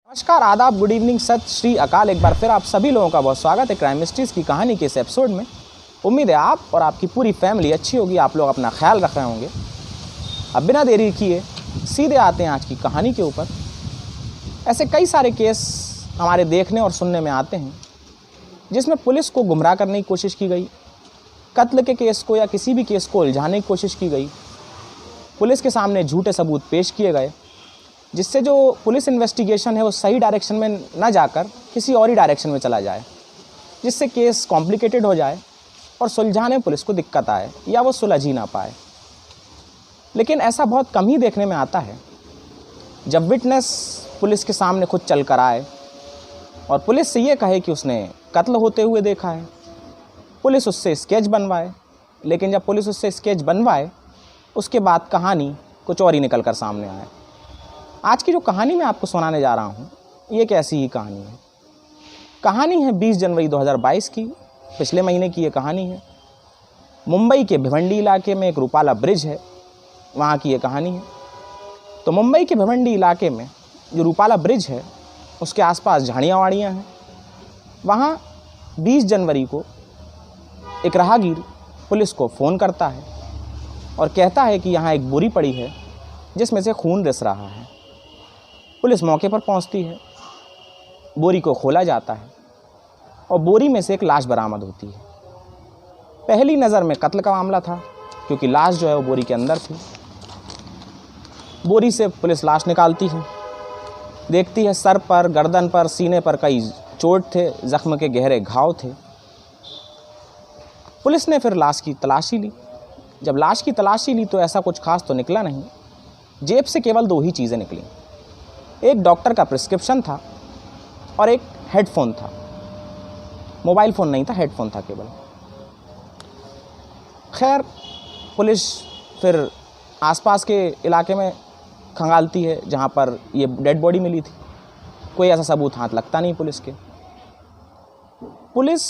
नमस्कार, आदाब, good evening, सत श्री अकाल। एक बार फिर आप सभी लोगों का बहुत स्वागत है क्राइम मिस्ट्रीज़ की कहानी के इस एपिसोड में। उम्मीद है आप और आपकी पूरी फैमिली अच्छी होगी, आप लोग अपना ख्याल रख रहे होंगे। अब बिना देरी किए सीधे आते हैं आज की कहानी के ऊपर। ऐसे कई सारे केस हमारे देखने और सुनने में आते हैं जिसमें पुलिस को गुमराह करने की कोशिश की गई, कत्ल के केस को या किसी भी केस को उलझाने की कोशिश की गई, पुलिस के सामने झूठे सबूत पेश किए गए जिससे जो पुलिस इन्वेस्टिगेशन है वो सही डायरेक्शन में न जाकर किसी और ही डायरेक्शन में चला जाए, जिससे केस कॉम्प्लिकेटेड हो जाए और सुलझाने में पुलिस को दिक्कत आए या वो सुलझ ही ना पाए। लेकिन ऐसा बहुत कम ही देखने में आता है जब विटनेस पुलिस के सामने खुद चल कर आए और पुलिस से ये कहे कि उसने कत्ल होते हुए देखा है, पुलिस उससे स्केच बनवाए। लेकिन जब पुलिस उससे स्केच बनवाए उसके बाद कहानी कुछ और ही निकल कर सामने आए। आज की जो कहानी मैं आपको सुनाने जा रहा हूँ ये एक ऐसी ही कहानी है। कहानी है 20 जनवरी 2022 की, पिछले महीने की ये कहानी है। मुंबई के भिवंडी इलाके में एक रूपाला ब्रिज है, वहाँ की ये कहानी है। तो मुंबई के भिवंडी इलाके में जो रूपाला ब्रिज है उसके आसपास झाड़ियाँ वाड़ियाँ हैं। वहाँ 20 जनवरी को एक राहगीर पुलिस को फ़ोन करता है और कहता है कि यहाँ एक बोरी पड़ी है जिसमें से खून रिस रहा है। पुलिस मौके पर पहुंचती है, बोरी को खोला जाता है और बोरी में से एक लाश बरामद होती है। पहली नज़र में कत्ल का मामला था क्योंकि लाश जो है वो बोरी के अंदर थी। बोरी से पुलिस लाश निकालती है, देखती है सर पर, गर्दन पर, सीने पर कई चोट थे, जख्म के गहरे घाव थे। पुलिस ने फिर लाश की तलाशी ली। जब लाश की तलाशी ली तो ऐसा कुछ खास तो निकला नहीं। जेब से केवल 2 ही चीज़ें निकली, एक डॉक्टर का प्रिस्क्रिप्शन था और एक हेडफोन था। मोबाइल फ़ोन नहीं था, हेडफोन था केवल। खैर पुलिस फिर आसपास के इलाके में खंगालती है जहाँ पर ये डेड बॉडी मिली थी। कोई ऐसा सबूत हाथ लगता नहीं पुलिस के। पुलिस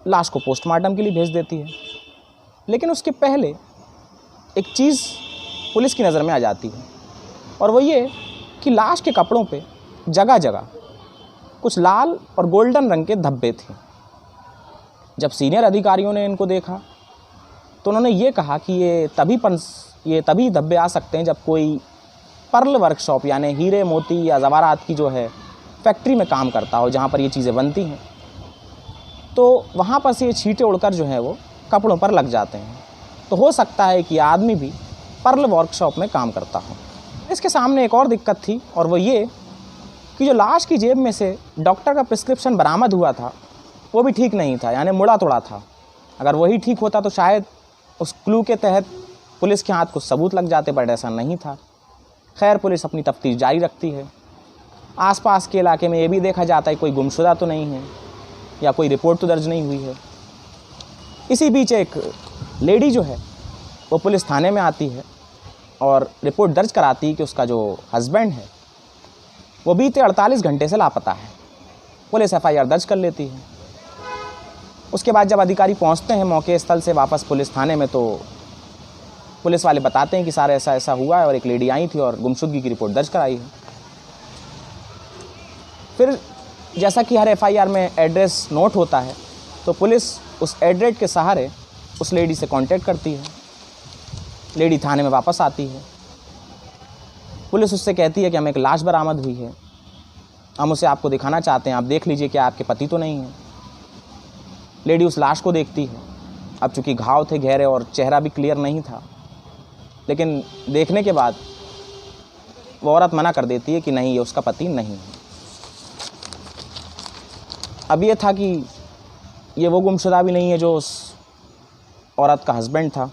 लाश को पोस्टमार्टम के लिए भेज देती है, लेकिन उसके पहले एक चीज़ पुलिस की नज़र में आ जाती है और वो ये कि लाश के कपड़ों पे जगह जगह कुछ लाल और गोल्डन रंग के धब्बे थे। जब सीनियर अधिकारियों ने इनको देखा तो उन्होंने ये कहा कि ये तभी धब्बे आ सकते हैं जब कोई पर्ल वर्कशॉप यानी हीरे मोती या ज़वारात की जो है फैक्ट्री में काम करता हो, जहाँ पर ये चीज़ें बनती हैं। तो वहाँ पर से ये छींटे उड़कर जो है वो कपड़ों पर लग जाते हैं। तो हो सकता है कि आदमी भी पर्ल वर्कशॉप में काम करता हो। इसके सामने एक और दिक्कत थी और वो ये कि जो लाश की जेब में से डॉक्टर का प्रिस्क्रिप्शन बरामद हुआ था वो भी ठीक नहीं था, यानी मुड़ा तोड़ा था। अगर वही ठीक होता तो शायद उस क्लू के तहत पुलिस के हाथ कुछ सबूत लग जाते, बट ऐसा नहीं था। खैर पुलिस अपनी तफ्तीश जारी रखती है। आसपास के इलाके में ये भी देखा जाता है कोई गुमशुदा तो नहीं है या कोई रिपोर्ट तो दर्ज नहीं हुई है। इसी बीच एक लेडी जो है वो पुलिस थाने में आती है और रिपोर्ट दर्ज कराती है कि उसका जो हस्बैंड है वो बीते 48 घंटे से लापता है। पुलिस FIR दर्ज कर लेती है। उसके बाद जब अधिकारी पहुंचते हैं मौके स्थल से वापस पुलिस थाने में तो पुलिस वाले बताते हैं कि सारा ऐसा ऐसा हुआ है और एक लेडी आई थी और गुमशुदगी की रिपोर्ट दर्ज कराई है। फिर जैसा कि हर FIR में एड्रेस नोट होता है तो पुलिस उस एड्रेस के सहारे उस लेडी से कांटेक्ट करती है। लेडी थाने में वापस आती है। पुलिस उससे कहती है कि हमें एक लाश बरामद हुई है, हम उसे आपको दिखाना चाहते हैं, आप देख लीजिए कि आपके पति तो नहीं हैं। लेडी उस लाश को देखती है। अब चूँकि घाव थे गहरे और चेहरा भी क्लियर नहीं था, लेकिन देखने के बाद वो औरत मना कर देती है कि नहीं, ये उसका पति नहीं है। अब ये था कि ये वो गुमशुदा भी नहीं है जो उस औरत का हस्बैंड था।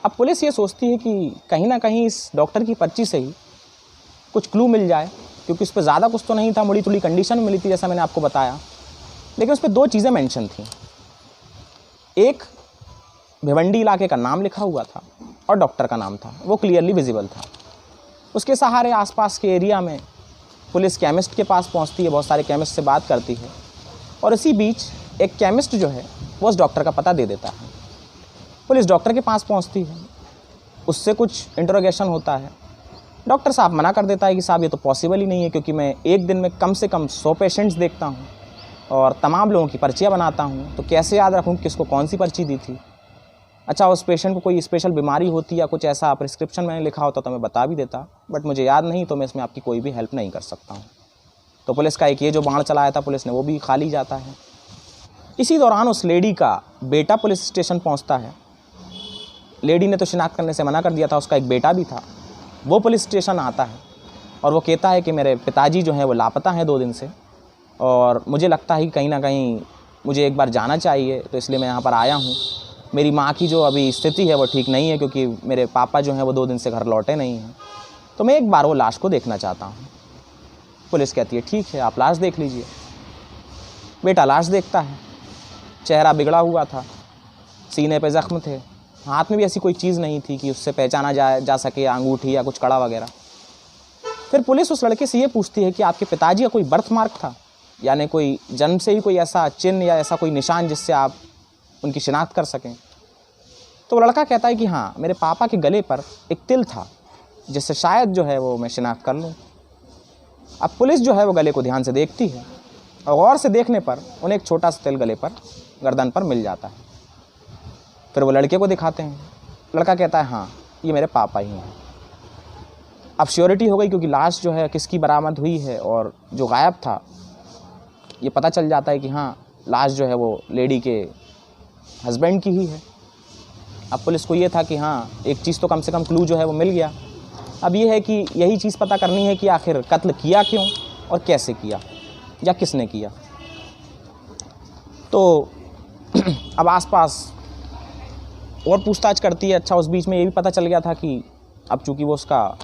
अब पुलिस ये सोचती है कि कहीं ना कहीं इस डॉक्टर की पर्ची से ही कुछ क्लू मिल जाए, क्योंकि उस पर ज़्यादा कुछ तो नहीं था, मुड़ी तुड़ी कंडीशन में मिली थी जैसा मैंने आपको बताया। लेकिन उस पर 2 चीज़ें मेंशन थी। एक भिवंडी इलाके का नाम लिखा हुआ था और डॉक्टर का नाम था, वो क्लियरली विजिबल था। उसके सहारे आसपास के एरिया में पुलिस केमिस्ट के पास पहुंचती है, बहुत सारे केमिस्ट से बात करती है और इसी बीच एक केमिस्ट जो है वो उस डॉक्टर का पता दे देता है। पुलिस डॉक्टर के पास पहुंचती है, उससे कुछ इंटरोगेशन होता है। डॉक्टर साहब मना कर देता है कि साहब ये तो पॉसिबल ही नहीं है, क्योंकि मैं एक दिन में कम से कम 100 पेशेंट्स देखता हूँ और तमाम लोगों की पर्चियाँ बनाता हूँ, तो कैसे याद रखूँ किसको कौन सी पर्ची दी थी। अच्छा, उस पेशेंट को कोई स्पेशल बीमारी होती या कुछ ऐसा प्रिस्क्रिप्शन मैंने लिखा होता तो मैं बता भी देता, बट मुझे याद नहीं, तो मैं इसमें आपकी कोई भी हेल्प नहीं कर सकता हूँ। तो पुलिस का एक ये जो बाण चलाया था पुलिस ने, वो भी खाली जाता है। इसी दौरान उस लेडी का बेटा पुलिस स्टेशन पहुँचता है। लेडी ने तो शिनाख्त करने से मना कर दिया था, उसका एक बेटा भी था। वो पुलिस स्टेशन आता है और वो कहता है कि मेरे पिताजी जो हैं वो लापता हैं 2 दिन से, और मुझे लगता है कि कहीं ना कहीं मुझे एक बार जाना चाहिए, तो इसलिए मैं यहाँ पर आया हूँ। मेरी माँ की जो अभी स्थिति है वो ठीक नहीं है, क्योंकि मेरे पापा जो हैं वो 2 दिन से घर लौटे नहीं हैं, तो मैं एक बार वो लाश को देखना चाहता हूँ। पुलिस कहती है ठीक है, आप लाश देख लीजिए। बेटा लाश देखता है, चेहरा बिगड़ा हुआ था, सीने पे ज़ख्म थे, हाथ में भी ऐसी कोई चीज़ नहीं थी कि उससे पहचाना जा सके, अंगूठी या कुछ कड़ा वगैरह। फिर पुलिस उस लड़के से ये पूछती है कि आपके पिताजी का कोई बर्थ मार्क था, यानी कोई जन्म से ही कोई ऐसा चिन्ह या ऐसा कोई निशान जिससे आप उनकी शिनाख्त कर सकें। तो वो लड़का कहता है कि हाँ, मेरे पापा के गले पर एक तिल था जिससे शायद जो है वो मैं शिनाख्त कर लूँ। अब पुलिस जो है वो गले को ध्यान से देखती है और गौर से देखने पर उन्हें एक छोटा सा तिल गले पर, गर्दन पर मिल जाता है। फिर वो लड़के को दिखाते हैं। लड़का कहता है हाँ, ये मेरे पापा ही हैं। अब श्योरिटी हो गई, क्योंकि लाश जो है किसकी बरामद हुई है और जो गायब था ये पता चल जाता है कि हाँ, लाश जो है वो लेडी के हस्बैंड की ही है। अब पुलिस को ये था कि हाँ, एक चीज़ तो कम से कम क्लू जो है वो मिल गया। अब ये है कि यही चीज़ पता करनी है कि आखिर कत्ल किया क्यों और कैसे किया या किसने किया। तो अब आसपास और पूछताछ करती है। अच्छा, उस बीच में ये भी पता चल गया था कि अब चूँकि वो उसका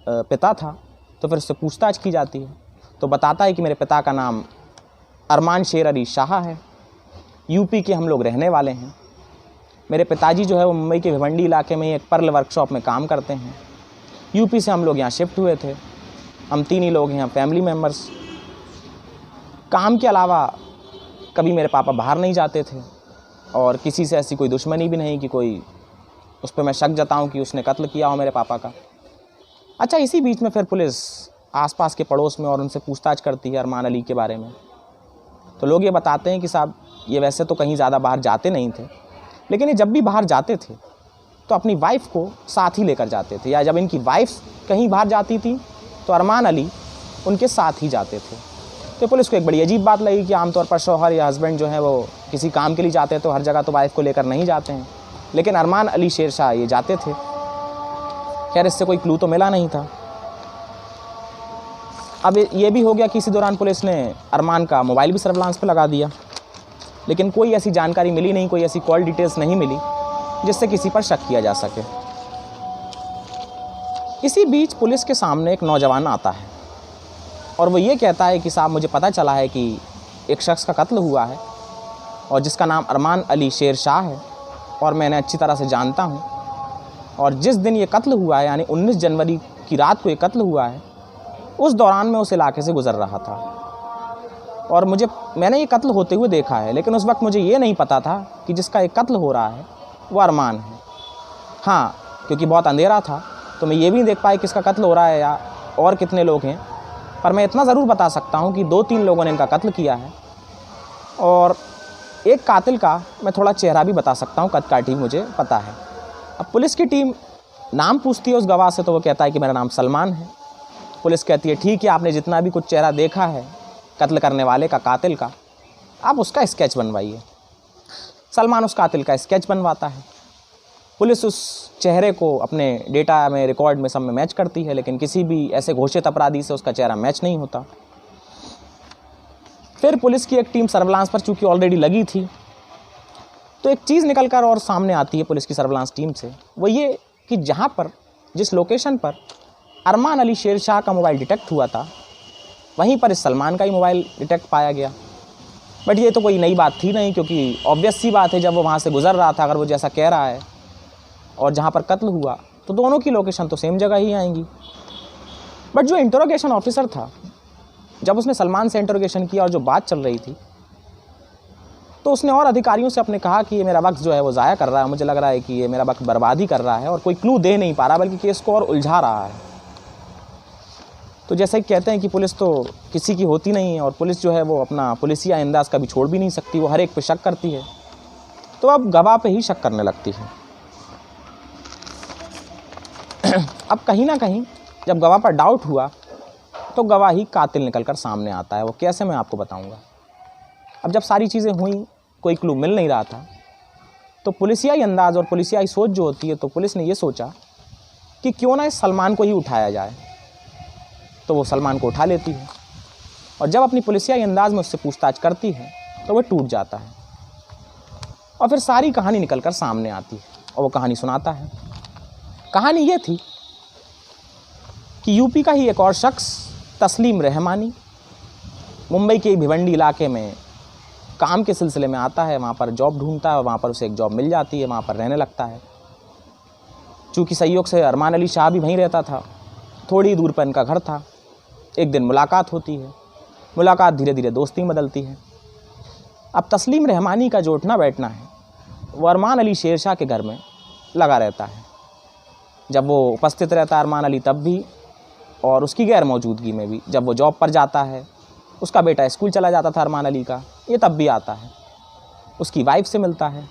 पिता था, तो फिर उससे पूछताछ की जाती है। तो बताता है कि मेरे पिता का नाम अरमान शेर अली शाह है, यूपी के हम लोग रहने वाले हैं। मेरे पिताजी जो है वो मुंबई के भिवंडी इलाके में एक पर्ल वर्कशॉप में काम करते हैं। यूपी से हम लोग यहाँ शिफ्ट हुए थे। हम 3 ही लोग हैं, फैमिली मेम्बर्स। काम के अलावा कभी मेरे पापा बाहर नहीं जाते थे और किसी से ऐसी कोई दुश्मनी भी नहीं कि कोई उस पर मैं शक जताऊँ कि उसने कत्ल किया हो मेरे पापा का। अच्छा, इसी बीच में फिर पुलिस आसपास के पड़ोस में और उनसे पूछताछ करती है अरमान अली के बारे में। तो लोग ये बताते हैं कि साहब ये वैसे तो कहीं ज़्यादा बाहर जाते नहीं थे, लेकिन ये जब भी बाहर जाते थे तो अपनी वाइफ को साथ ही लेकर जाते थे, या जब इनकी वाइफ कहीं बाहर जाती थी तो अरमान अली उनके साथ ही जाते थे। तो पुलिस को एक बड़ी अजीब बात लगी कि आमतौर पर शौहर या हस्बैंड जो है वो किसी काम के लिए जाते हैं तो हर जगह तो वाइफ को लेकर नहीं जाते हैं, लेकिन अरमान अली शेर शाह ये जाते थे। खैर, इससे कोई क्लू तो मिला नहीं था। अब ये भी हो गया कि इसी दौरान पुलिस ने अरमान का मोबाइल भी सर्विलांस पे लगा दिया, लेकिन कोई ऐसी जानकारी मिली नहीं, कोई ऐसी कॉल डिटेल्स नहीं मिली जिससे किसी पर शक किया जा सके। इसी बीच पुलिस के सामने एक नौजवान आता है और वो ये कहता है कि साहब मुझे पता चला है कि एक शख्स का कत्ल हुआ है और जिसका नाम अरमान अली शेर शाह है, और मैंने अच्छी तरह से जानता हूँ, और जिस दिन ये कत्ल हुआ है यानी 19 जनवरी की रात को ये कत्ल हुआ है, उस दौरान मैं उस इलाके से गुज़र रहा था और मैंने ये कत्ल होते हुए देखा है, लेकिन उस वक्त मुझे ये नहीं पता था कि जिसका ये कत्ल हो रहा है वो अरमान है। हाँ, क्योंकि बहुत अंधेरा था तो मैं ये भी नहीं देख पाया किसका कत्ल हो रहा है या और कितने लोग हैं, पर मैं इतना ज़रूर बता सकता हूँ कि 2-3 लोगों ने इनका कत्ल किया है, और एक कातिल का मैं थोड़ा चेहरा भी बता सकता हूँ, कद काठी मुझे पता है। अब पुलिस की टीम नाम पूछती है उस गवाह से, तो वो कहता है कि मेरा नाम सलमान है। पुलिस कहती है ठीक है, आपने जितना भी कुछ चेहरा देखा है कत्ल करने वाले का, कातिल का, आप उसका स्केच बनवाइए। सलमान उस कातिल का स्केच बनवाता है। पुलिस उस चेहरे को अपने डेटा में, रिकॉर्ड में, सब में मैच करती है, लेकिन किसी भी ऐसे घोषित अपराधी से उसका चेहरा मैच नहीं होता। फिर पुलिस की एक टीम सर्विलांस पर चूँकि ऑलरेडी लगी थी, तो एक चीज़ निकल कर और सामने आती है पुलिस की सर्विलांस टीम से, वो ये कि जहाँ पर, जिस लोकेशन पर अरमान अली शेर शाह का मोबाइल डिटेक्ट हुआ था, वहीं पर इस सलमान का ही मोबाइल डिटेक्ट पाया गया। बट ये तो कोई नई बात थी नहीं, क्योंकि ऑब्वियस सी बात है, जब वो वहाँ से गुजर रहा था, अगर वो जैसा कह रहा है, और जहाँ पर कत्ल हुआ, तो दोनों की लोकेशन तो सेम जगह ही आएंगी। बट जो इंटरोगेशन ऑफिसर था, जब उसने सलमान से इंटरोगेशन किया और जो बात चल रही थी, तो उसने और अधिकारियों से अपने कहा कि ये मेरा वक्त जो है वो ज़ाया कर रहा है, मुझे लग रहा है कि ये मेरा वक्त बर्बाद ही कर रहा है और कोई क्लू दे नहीं पा रहा, बल्कि केस को और उलझा रहा है। तो जैसे कि कहते हैं कि पुलिस तो किसी की होती नहीं है और पुलिस जो है वो अपना पुलिसिया अंदाज़ कभी छोड़ भी नहीं सकती, वो हर एक पे शक करती है, तो अब गवाह पे ही शक करने लगती है। अब कहीं ना कहीं जब गवाह पर डाउट हुआ तो गवाह ही कातिल निकलकर सामने आता है। वो कैसे, मैं आपको बताऊंगा। अब जब सारी चीज़ें हुई, कोई क्लू मिल नहीं रहा था, तो पुलिसियाई अंदाज़ और पुलिसियाई सोच जो होती है, तो पुलिस ने ये सोचा कि क्यों ना इस सलमान को ही उठाया जाए। तो वो सलमान को उठा लेती है और जब अपनी पुलिसियाई अंदाज़ में उससे पूछताछ करती है तो वह टूट जाता है और फिर सारी कहानी निकलकर सामने आती है और वो कहानी सुनाता है। कहानी ये थी कि यूपी का ही एक और शख्स तस्लीम रहमानी मुंबई के भिवंडी इलाके में काम के सिलसिले में आता है, वहाँ पर जॉब ढूंढता है और वहाँ पर उसे एक जॉब मिल जाती है, वहाँ पर रहने लगता है। चूँकि संयोग से अरमान अली शाह भी वहीं रहता था, थोड़ी दूर पर इनका घर था। एक दिन मुलाकात होती है, मुलाकात धीरे धीरे दोस्ती में बदलती है। अब तस्लीम रहमानी का जो उठना बैठना है वो अरमान अली शेरशाह के घर में लगा रहता है। जब वो उपस्थित रहता है अरमान अली तब भी, और उसकी गैर मौजूदगी में भी। जब वो जॉब पर जाता है, उसका बेटा स्कूल चला जाता था अरमान अली का, ये तब भी आता है। उसकी वाइफ से मिलता है,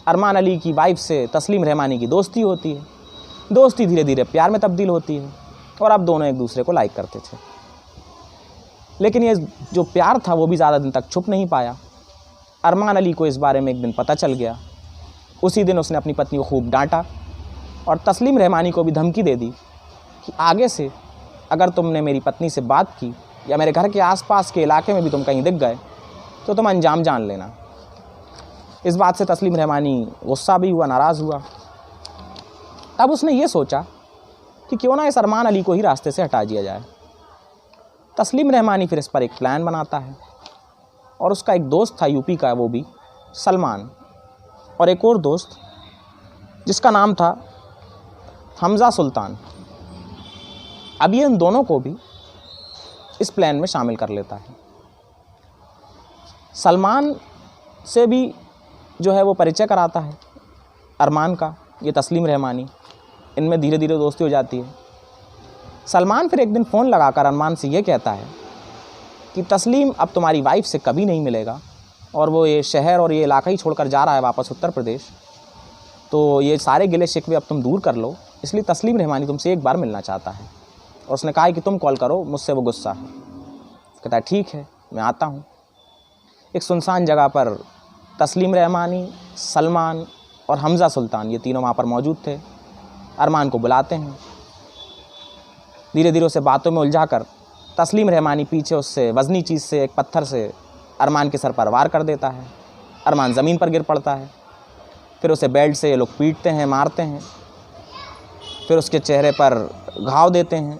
अरमान अली की वाइफ से तस्लीम रहमानी की दोस्ती होती है, दोस्ती धीरे धीरे प्यार में तब्दील होती है और अब दोनों एक दूसरे को लाइक करते थे। लेकिन ये जो प्यार था वो भी ज़्यादा दिन तक छुप नहीं पाया। अरमान अली को इस बारे में एक दिन पता चल गया। उसी दिन उसने अपनी पत्नी को खूब डांटा और तस्लीम रहमानी को भी धमकी दे दी कि आगे से अगर तुमने मेरी पत्नी से बात की या मेरे घर के आसपास के इलाके में भी तुम कहीं दिख गए तो तुम अंजाम जान लेना। इस बात से तस्लीम रहमानी गुस्सा भी हुआ, नाराज़ हुआ। तब उसने ये सोचा कि क्यों ना इस अरमान अली को ही रास्ते से हटा दिया जाए। तस्लीम रहमानी फिर इस पर एक प्लान बनाता है और उसका एक दोस्त था यूपी का, वो भी सलमान, और एक और दोस्त जिसका नाम था हमज़ा सुल्तान। अब ये इन दोनों को भी इस प्लान में शामिल कर लेता है। सलमान से भी जो है वो परिचय कराता है अरमान का, ये तस्लीम रहमानी। इनमें धीरे धीरे दोस्ती हो जाती है। सलमान फिर एक दिन फ़ोन लगाकर अरमान से ये कहता है कि तस्लीम अब तुम्हारी वाइफ से कभी नहीं मिलेगा और वो ये शहर और ये इलाका ही छोड़कर जा रहा है वापस उत्तर प्रदेश, तो ये सारे गिले शिकवे अब तुम दूर कर लो, इसलिए तस्लीम रहमानी तुमसे एक बार मिलना चाहता है। और उसने कहा है कि तुम कॉल करो, मुझसे वो गुस्सा है। कहता है ठीक है, मैं आता हूँ। एक सुनसान जगह पर तस्लीम रहमानी, सलमान और हमज़ा सुल्तान, ये तीनों वहाँ पर मौजूद थे। अरमान को बुलाते हैं। धीरे धीरे उसे बातों में उलझाकर तस्लीम रहमानी पीछे उससे वज़नी चीज़ से, एक पत्थर से अरमान के सर पर वार कर देता है। अरमान ज़मीन पर गिर पड़ता है। फिर उसे बेल्ट से ये लोग पीटते हैं, मारते हैं। फिर उसके चेहरे पर घाव देते हैं,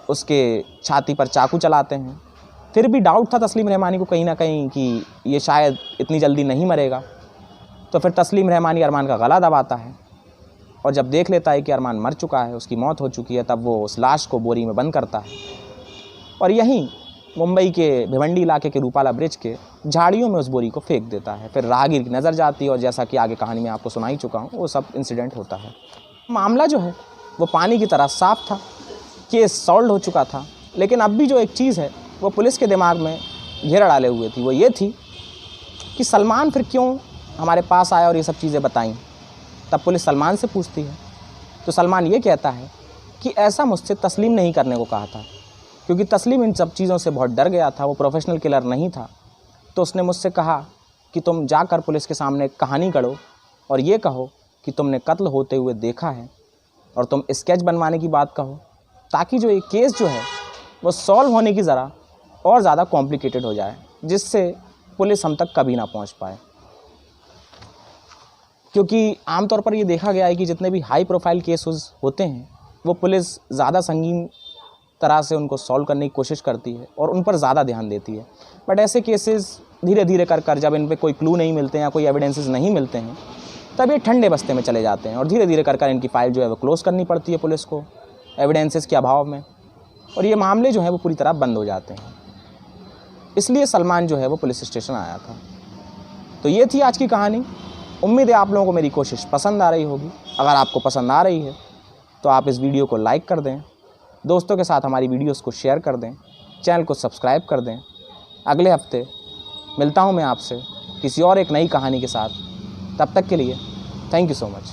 उसके छाती पर चाकू चलाते हैं। फिर भी डाउट था तस्लीम रहमानी को कहीं ना कहीं कि ये शायद इतनी जल्दी नहीं मरेगा। तो फिर तस्लीम रहमानी अरमान का गला दबाता है और जब देख लेता है कि अरमान मर चुका है, उसकी मौत हो चुकी है, तब वो उस लाश को बोरी में बंद करता है और यहीं मुंबई के भिवंडी इलाके के रूपाला ब्रिज के झाड़ियों में उस बोरी को फेंक देता है। फिर राहगीर की नज़र जाती है और जैसा कि आगे कहानी में आपको सुना ही चुका हूँ, वो सब इंसिडेंट होता है। मामला जो है वो पानी की तरह साफ था, केस सॉल्व हो चुका था। लेकिन अब भी जो एक चीज़ है वो पुलिस के दिमाग में घेरा डाले हुए थी, वो ये थी कि सलमान फिर क्यों हमारे पास आया और ये सब चीज़ें बताईं। तब पुलिस सलमान से पूछती है तो सलमान ये कहता है कि ऐसा मुझसे तस्लीम नहीं करने को कहा था, क्योंकि तस्लीम इन सब चीज़ों से बहुत डर गया था, वो प्रोफेशनल किलर नहीं था। तो उसने मुझसे कहा कि तुम जाकर पुलिस के सामने एक कहानी गढ़ो और ये कहो कि तुमने कत्ल होते हुए देखा है और तुम स्केच बनवाने की बात कहो, ताकि जो ये केस जो है वो सॉल्व होने की ज़रा और ज़्यादा कॉम्प्लिकेटेड हो जाए, जिससे पुलिस हम तक कभी ना पहुंच पाए। क्योंकि आमतौर पर ये देखा गया है कि जितने भी हाई प्रोफाइल केसेस होते हैं वो पुलिस ज़्यादा संगीन तरह से उनको सॉल्व करने की कोशिश करती है और उन पर ज़्यादा ध्यान देती है। बट ऐसे केसेस धीरे धीरे कर जब इन पे कोई क्लू नहीं मिलते हैं या कोई एविडेंसेस नहीं मिलते हैं, तब ये ठंडे बस्ते में चले जाते हैं और धीरे धीरे कर इनकी फ़ाइल जो है वो क्लोज़ करनी पड़ती है पुलिस को एविडेंसेस के अभाव में, और ये मामले जो हैं वो पूरी तरह बंद हो जाते हैं। इसलिए सलमान जो है वो पुलिस स्टेशन आया था। तो ये थी आज की कहानी। उम्मीद है आप लोगों को मेरी कोशिश पसंद आ रही होगी। अगर आपको पसंद आ रही है तो आप इस वीडियो को लाइक कर दें दोस्तों के साथ हमारी वीडियोस को शेयर कर दें, चैनल को सब्सक्राइब कर दें। अगले हफ्ते मिलता हूं मैं आपसे किसी और एक नई कहानी के साथ। तब तक के लिए थैंक यू सो मच।